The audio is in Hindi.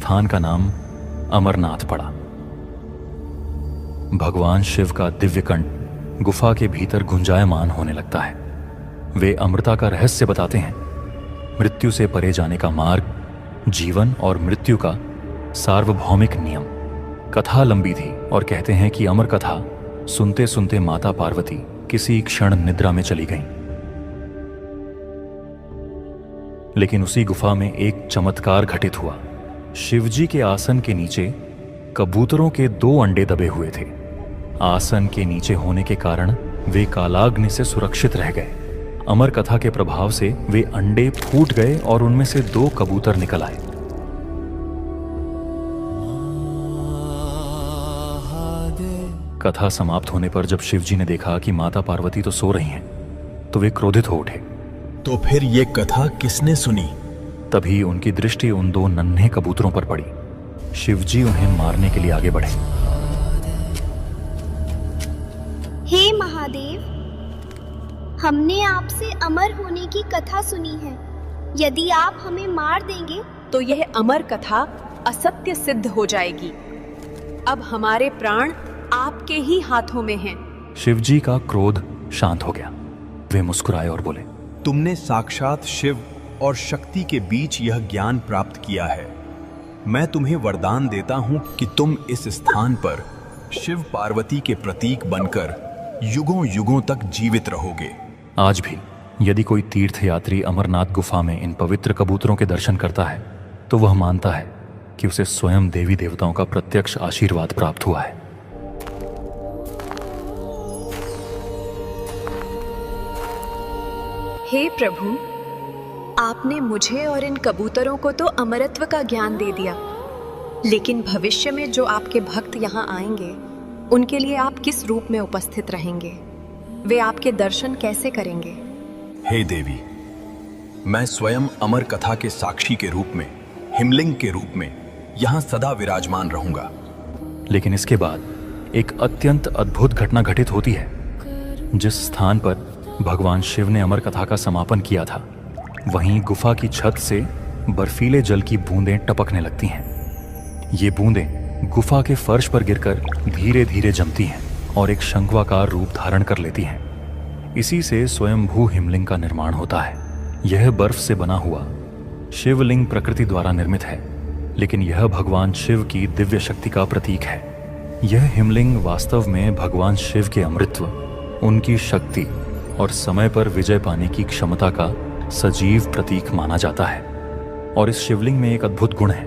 स्थान का नाम अमरनाथ पड़ा। भगवान शिव का दिव्य कंठ गुफा के भीतर गुंजायमान होने लगता है। वे अमृता का रहस्य बताते हैं, मृत्यु से परे जाने का मार्ग, जीवन और मृत्यु का सार्वभौमिक नियम। कथा लंबी थी और कहते हैं कि अमर कथा सुनते सुनते माता पार्वती किसी क्षण निद्रा में चली गईं। लेकिन उसी गुफा में एक चमत्कार घटित हुआ। शिवजी के आसन के नीचे कबूतरों के 2 अंडे दबे हुए थे। आसन के नीचे होने के कारण वे कालाग्नि से सुरक्षित रह गए। अमर कथा के प्रभाव से वे अंडे फूट गए और उनमें से 2 कबूतर निकल आए। कथा समाप्त होने पर जब शिवजी ने देखा कि माता पार्वती तो सो रही हैं, तो वे क्रोधित हो उठे। तो फिर ये कथा किसने सुनी? तभी उनकी दृष्टि उन 2 नन्हे कबूतरों पर पड़ी। शिवजी उन्हें मारने के लिए आगे बढ़े। हे महादेव, हमने आपसे अमर होने की कथा सुनी है। यदि आप हमें मार देंगे तो यह अमर कथा असत्य सिद्ध हो जाएगी। अब हमारे प्राण आपके ही हाथों में हैं। शिवजी का क्रोध शांत हो गया। वे मुस्कुराए और बोले, तुमने साक्षात शिव और शक्ति के बीच यह ज्ञान प्राप्त किया है। मैं तुम्हें वरदान देता हूं कि तुम इस स्थान पर शिव पार्वती के प्रतीक बनकर युगों युगों तक जीवित रहोगे। आज भी यदि कोई तीर्थयात्री अमरनाथ गुफा में इन पवित्र कबूतरों के दर्शन करता है तो वह मानता है कि उसे स्वयं देवी देवताओं का प्रत्यक्ष आशीर्वाद प्राप्त हुआ है। हे प्रभु, आपने मुझे और इन कबूतरों को तो अमरत्व का ज्ञान दे दिया, लेकिन भविष्य में जो आपके भक्त यहाँ आएंगे उनके लिए आप किस रूप में उपस्थित रहेंगे? वे आपके दर्शन कैसे करेंगे? हे देवी, मैं स्वयं अमर कथा के साक्षी के रूप में, हिमलिंग के रूप में यहाँ सदा विराजमान रहूंगा। लेकिन इसके बाद एक अत्यंत अद्भुत घटना घटित होती है। जिस स्थान पर भगवान शिव ने अमर कथा का समापन किया था, वहीं गुफा की छत से बर्फीले जल की बूंदें टपकने लगती हैं। ये बूंदें गुफा के फर्श पर गिरकर धीरे धीरे जमती हैं और एक शंखवाकार रूप धारण कर लेती हैं। इसी से स्वयंभू हिमलिंग का निर्माण होता है। यह बर्फ से बना हुआ शिवलिंग प्रकृति द्वारा निर्मित है, लेकिन यह भगवान शिव की दिव्य शक्ति का प्रतीक है। यह हिमलिंग वास्तव में भगवान शिव के अमृतत्व, उनकी शक्ति और समय पर विजय पाने की क्षमता का सजीव प्रतीक माना जाता है। और इस शिवलिंग में एक अद्भुत गुण है।